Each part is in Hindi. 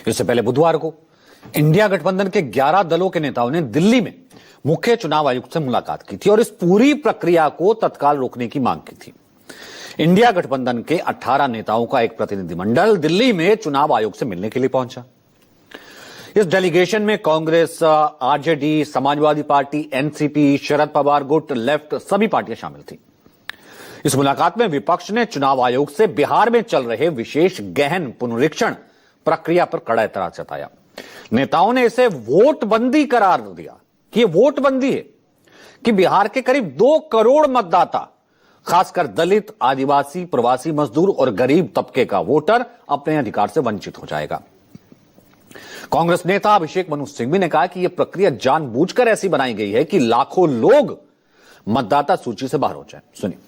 इससे पहले बुधवार को इंडिया गठबंधन के 11 दलों के नेताओं ने दिल्ली में मुख्य चुनाव आयुक्त से मुलाकात की थी और इस पूरी प्रक्रिया को तत्काल रोकने की मांग की थी। इंडिया गठबंधन के 18 नेताओं का एक प्रतिनिधिमंडल दिल्ली में चुनाव आयोग से मिलने के लिए पहुंचा। इस डेलीगेशन में Congress, RJD, Samajwadi party, NCP, Sharad Pawar गुट, लेफ्ट सभी पार्टियां शामिल थी। इस मुलाकात में विपक्ष ने चुनाव आयोग से बिहार में चल रहे विशेष गहन पुनरीक्षण प्रक्रिया पर कड़ा एतराज जताया। नेताओं ने इसे वोटबंदी करार दिया कि ये वोटबंदी है कि बिहार के करीब 2 करोड़ मतदाता, खासकर दलित, आदिवासी, प्रवासी मजदूर और गरीब तबके का वोटर अपने अधिकार से वंचित हो जाएगा। कांग्रेस नेता अभिषेक मनु सिंघवी ने कहा कि यह प्रक्रिया जानबूझकर ऐसी बनाई गई है कि लाखों लोग मतदाता सूची से बाहर हो जाएं। सुनिए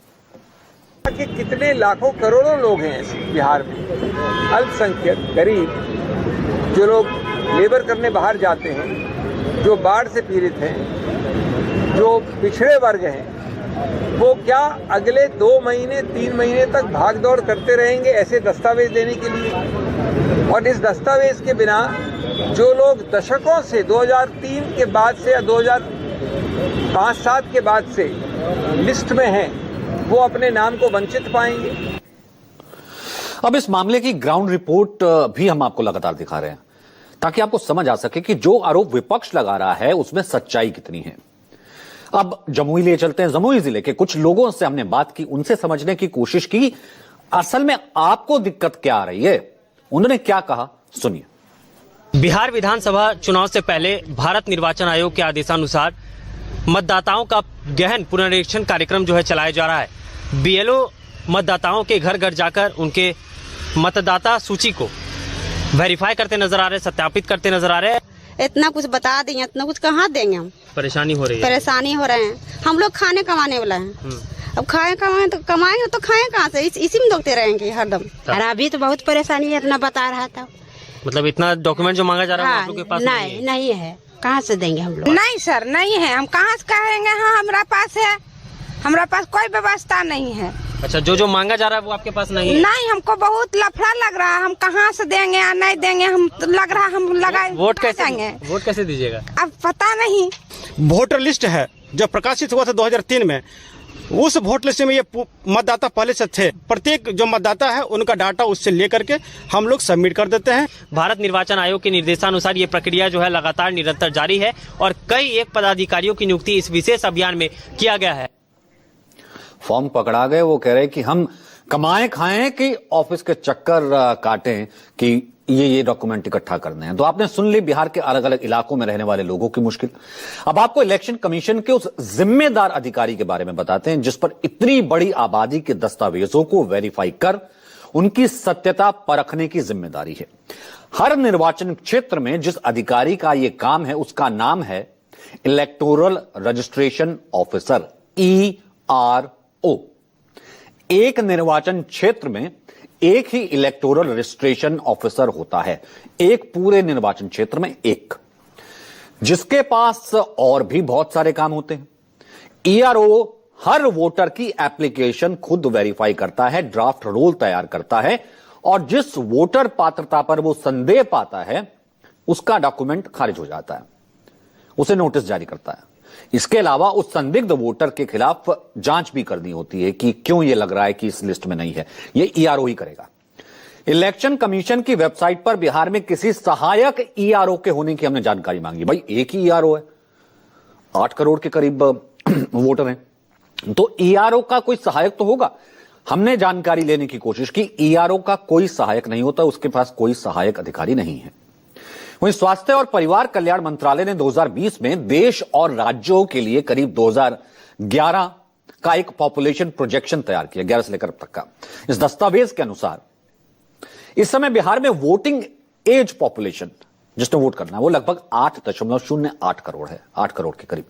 कि कितने लाखों करोड़ों लोग हैं बिहार में, अल्पसंख्यक, गरीब, जो लोग लेबर करने बाहर जाते हैं, जो बाढ़ से पीड़ित हैं, जो पिछड़े वर्ग हैं, वो क्या अगले 2 महीने 3 महीने तक भागदौड़ करते रहेंगे ऐसे दस्तावेज देने के लिए? और इस दस्तावेज के बिना जो लोग दशकों से 2003 के बाद से या 2005-7 के बाद से लिस्ट में हैं, वो अपने नाम को वंचित पाएंगे। अब इस मामले की ग्राउंड रिपोर्ट भी हम आपको लगातार दिखा रहे हैं ताकि आपको समझ आ सके कि जो आरोप विपक्ष लगा रहा है उसमें सच्चाई कितनी है। अब जमुई ले चलते हैं। जमुई जिले के कुछ लोगों से हमने बात की, उनसे समझने की कोशिश की असल में आपको दिक्कत क्या आ रही है। उन्होंने क्या कहा, सुनिए। बिहार विधानसभा चुनाव से पहले भारत निर्वाचन आयोग के आदेशानुसार मतदाताओं का गहन पुनरीक्षण कार्यक्रम जो है चलाया जा रहा है। बीएलओ मतदाताओं के घर घर जाकर उनके मतदाता सूची को वेरीफाई करते नजर आ रहे हैं, सत्यापित करते नजर आ रहे हैं। इतना कुछ बता देंगे, इतना कुछ कहाँ देंगे हम? परेशानी हो रही है। परेशानी हो रहे हैं। हम लोग खाने कमाने वाला हैं। अब कमाएंगे तो खाएं कहाँ से? इसी में दोगते रहेंगे हरदम। और अभी तो बहुत परेशानी है, इतना बता रहा था। मतलब इतना डॉक्यूमेंट जो मांगा जा रहा है हाँ, आप लोग के पास नहीं है। कहाँ से देंगे हम लोग? नहीं सर, नहीं है। हम कहाँ से कहेंगे? हाँ, हमारा पास है, हमारा पास कोई व्यवस्था नहीं है। अच्छा, जो मांगा जा रहा है वो आपके पास नहीं है? नहीं, हमको बहुत लफड़ा लग रहा है। हम कहाँ से देंगे या नहीं देंगे? हम लग रहा हम लगाए वोट कैसे देंगे? वोट कैसे दीजिएगा? अब पता नहीं। वोटर लिस्ट है जो प्रकाशित हुआ था 2003 में, उस वोट लिस्ट में ये मतदाता पहले से थे। प्रत्येक जो मतदाता है उनका डाटा उससे लेकर के हम लोग सबमिट कर देते हैं। भारत निर्वाचन आयोग के निर्देशानुसार ये प्रक्रिया जो है लगातार निरंतर जारी है और कई एक पदाधिकारियों की नियुक्ति इस विशेष अभियान में किया गया है। फॉर्म पकड़ा गए, वो कह रहे कि हम कमाएं खाएं कि ऑफिस के चक्कर काटें कि ये डॉक्यूमेंट इकट्ठा करने हैं। तो आपने सुन ली बिहार के अलग अलग इलाकों में रहने वाले लोगों की मुश्किल। अब आपको इलेक्शन कमीशन के उस जिम्मेदार अधिकारी के बारे में बताते हैं जिस पर इतनी बड़ी आबादी के दस्तावेजों को वेरीफाई कर उनकी सत्यता परखने की जिम्मेदारी है। हर निर्वाचन क्षेत्र में जिस अधिकारी का यह काम है उसका नाम है इलेक्टोरल रजिस्ट्रेशन ऑफिसर, ERO। एक निर्वाचन क्षेत्र में एक ही इलेक्टोरल रजिस्ट्रेशन ऑफिसर होता है, एक पूरे निर्वाचन क्षेत्र में एक, जिसके पास और भी बहुत सारे काम होते हैं। ERO हर वोटर की एप्लीकेशन खुद वेरीफाई करता है, ड्राफ्ट रोल तैयार करता है और जिस वोटर पात्रता पर वो संदेह पाता है उसका डॉक्यूमेंट खारिज हो जाता है, उसे नोटिस जारी करता है। इसके अलावा उस संदिग्ध वोटर के खिलाफ जांच भी करनी होती है कि क्यों यह लग रहा है कि इस लिस्ट में नहीं है। यह ERO ही करेगा। इलेक्शन कमीशन की वेबसाइट पर बिहार में किसी सहायक ERO के होने की हमने जानकारी मांगी। भाई एक ही ERO है, 8 करोड़ के करीब वोटर हैं, तो ERO का कोई सहायक तो होगा। हमने जानकारी लेने की कोशिश की, ERO का कोई सहायक नहीं होता, उसके पास कोई सहायक अधिकारी नहीं है। वहीं स्वास्थ्य और परिवार कल्याण मंत्रालय ने 2020 में देश और राज्यों के लिए करीब 2011 का एक पॉपुलेशन प्रोजेक्शन तैयार किया, 11 से लेकर अब तक का। इस दस्तावेज के अनुसार इस समय बिहार में वोटिंग एज पॉपुलेशन जिसने वोट करना है वो लगभग 8.08 करोड़ है, 8 करोड़ के करीब।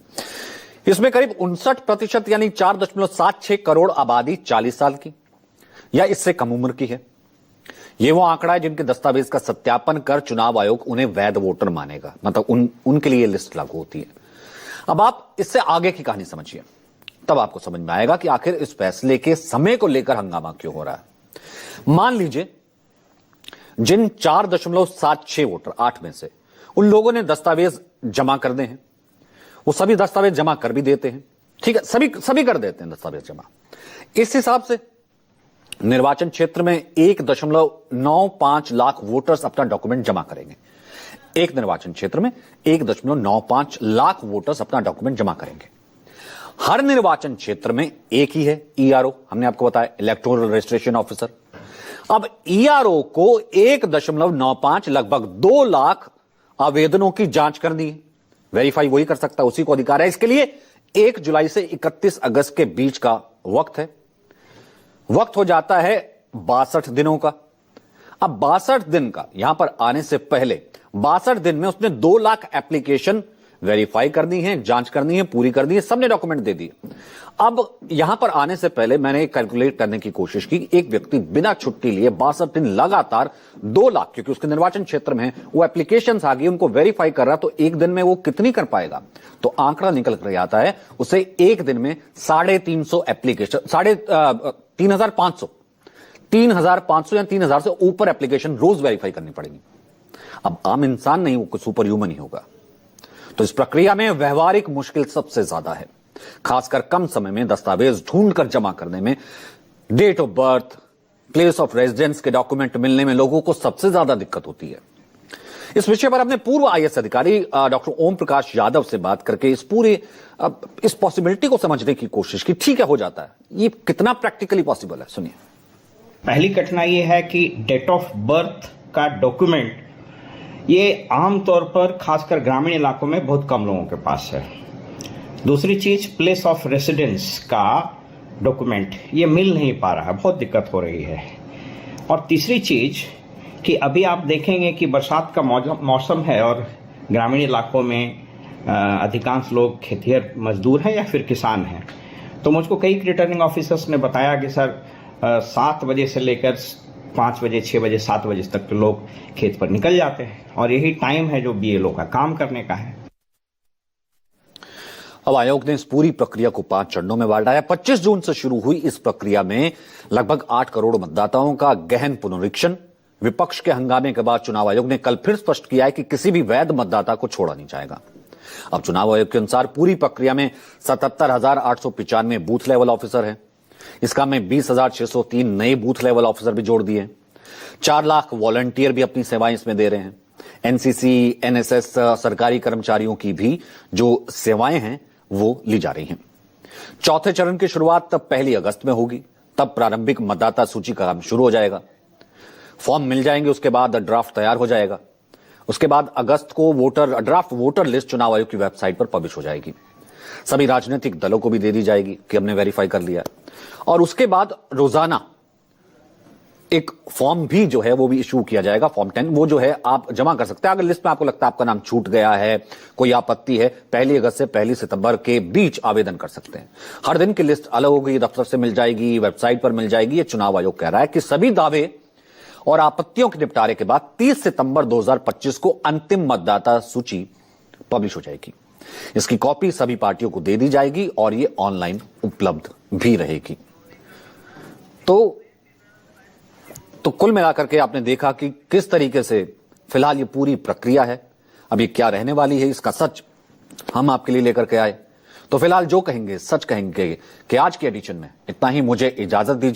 इसमें करीब 59% यानी 4.76 करोड़ आबादी 40 साल की या इससे कम उम्र की है। ये वो आंकड़ा है जिनके दस्तावेज का सत्यापन कर चुनाव आयोग उन्हें वैध वोटर मानेगा, मतलब उनके लिए लिस्ट लागू होती है। अब आप इससे आगे की कहानी समझिए, तब आपको समझ में आएगा कि आखिर इस फैसले के समय को लेकर हंगामा क्यों हो रहा है। मान लीजिए जिन 4.76 वोटर 8 में से उन लोगों ने दस्तावेज जमा कर दे हैं, वो सभी दस्तावेज जमा कर भी देते हैं, ठीक है, सभी कर देते हैं दस्तावेज जमा। इस हिसाब से निर्वाचन क्षेत्र में 1.95 लाख वोटर्स अपना डॉक्यूमेंट जमा करेंगे। एक निर्वाचन क्षेत्र में 1.95 लाख वोटर्स अपना डॉक्यूमेंट जमा करेंगे। हर निर्वाचन क्षेत्र में एक ही है ईआरओ, हमने आपको बताया, इलेक्टोरल रजिस्ट्रेशन ऑफिसर। अब ईआरओ को 1.95 लगभग 2 लाख आवेदनों की जांच करनी है। वेरीफाई वही कर सकता है, उसी को अधिकार है। इसके लिए 1 जुलाई से 31 अगस्त के बीच का वक्त है। वक्त हो जाता है 62 दिनों का। अब 62 दिन का, यहां पर आने से पहले 62 दिन में उसने 2 लाख एप्लीकेशन वेरीफाई करनी है, जांच करनी है, पूरी करनी है, सबने डॉक्यूमेंट दे दिए। अब यहां पर आने से पहले मैंने कैलकुलेट करने की कोशिश की, एक व्यक्ति बिना छुट्टी लिए 62 दिन लगातार 2 लाख, क्योंकि उसके निर्वाचन क्षेत्र में वो एप्लीकेशंस आ गई, उनको वेरीफाई कर रहा, तो एक दिन में वो कितनी कर पाएगा? तो आंकड़ा निकल कर आता है, उसे एक दिन में 350 एप्लीकेशन, 3,500 या 3,000 से ऊपर एप्लीकेशन रोज वेरीफाई करनी पड़ेगी। अब आम इंसान नहीं, वो सुपर ह्यूमन ही होगा। तो इस प्रक्रिया में व्यवहारिक मुश्किल सबसे ज्यादा है, खासकर कम समय में दस्तावेज ढूंढकर जमा करने में। Date of birth, place of residence के डॉक्यूमेंट मिलने में लोगों को सबसे ज्यादा दिक्कत होती है। इस विषय पर अपने पूर्व आईएएस अधिकारी डॉक्टर ओम प्रकाश यादव से बात करके इस पॉसिबिलिटी को समझने की कोशिश की। ठीक है, हो जाता है, ये कितना प्रैक्टिकली पॉसिबल है, सुनिए। पहली कठिनाई ये है कि डेट ऑफ बर्थ का डॉक्यूमेंट ये आमतौर पर खासकर ग्रामीण इलाकों में बहुत कम लोगों के पास है। दूसरी चीज, प्लेस ऑफ रेसिडेंस का डॉक्यूमेंट ये मिल नहीं पा रहा है, बहुत दिक्कत हो रही है। और तीसरी चीज कि अभी आप देखेंगे कि बरसात का मौसम है और ग्रामीण इलाकों में अधिकांश लोग खेतिहर मजदूर हैं या फिर किसान हैं। तो मुझको कई रिटर्निंग ऑफिसर्स ने बताया कि सर 7 बजे से लेकर 5 बजे, 6 बजे, 7 बजे तक के लोग खेत पर निकल जाते हैं और यही टाइम है जो बीएलओ का काम करने का है। अब आयोग ने इस पूरी प्रक्रिया को 5 चरणों में बांटा है। 25 जून से शुरू हुई इस प्रक्रिया में लगभग 8 करोड़ मतदाताओं का गहन पुनरीक्षण। विपक्ष के हंगामे के बाद चुनाव आयोग ने कल फिर स्पष्ट किया है कि किसी भी वैध मतदाता को छोड़ा नहीं जाएगा। अब चुनाव आयोग के अनुसार पूरी प्रक्रिया में 77,895 बूथ लेवल ऑफिसर हैं। इस काम में 20,603 नए बूथ लेवल ऑफिसर भी जोड़ दिए। 4 लाख वॉलंटियर भी अपनी सेवाएं इसमें दे रहे हैं। एनसीसी, एनएसएस, सरकारी कर्मचारियों की भी जो सेवाएं हैं वो ली जा रही हैं। चौथे चरण की शुरुआत तब 1 अगस्त में होगी। तब प्रारंभिक मतदाता सूची का काम शुरू हो जाएगा। फॉर्म मिल जाएंगे, उसके बाद ड्राफ्ट तैयार हो जाएगा। उसके बाद अगस्त को ड्राफ्ट वोटर लिस्ट चुनाव आयोग की वेबसाइट पर पब्लिश हो जाएगी। सभी राजनीतिक दलों को भी दे दी जाएगी कि हमने वेरीफाई कर लिया। और उसके बाद रोजाना एक फॉर्म भी जो है वो भी इशू किया जाएगा, फॉर्म 10, वो जो है आप जमा कर सकते हैं। अगर लिस्ट में आपको लगता है आपका नाम छूट गया है, कोई आपत्ति है, 1 अगस्त से 1 सितंबर के बीच आवेदन कर सकते हैं। हर दिन की लिस्ट अलग होगी, दफ्तर से मिल जाएगी, वेबसाइट पर मिल जाएगी। ये चुनाव आयोग कह रहा है कि सभी दावे और आपत्तियों के निपटारे के बाद 30 सितंबर 2025 को अंतिम मतदाता सूची पब्लिश हो जाएगी। इसकी कॉपी सभी पार्टियों को दे दी जाएगी और ये ऑनलाइन उपलब्ध भी रहेगी। तो कुल मिलाकर के आपने देखा कि किस तरीके से फिलहाल ये पूरी प्रक्रिया है। अब ये क्या रहने वाली है, इसका सच हम आपके लिए लेकर के आए। तो फिलहाल जो कहेंगे सच कहेंगे कि आज के एडिशन में इतना ही। मुझे इजाजत दीजिए।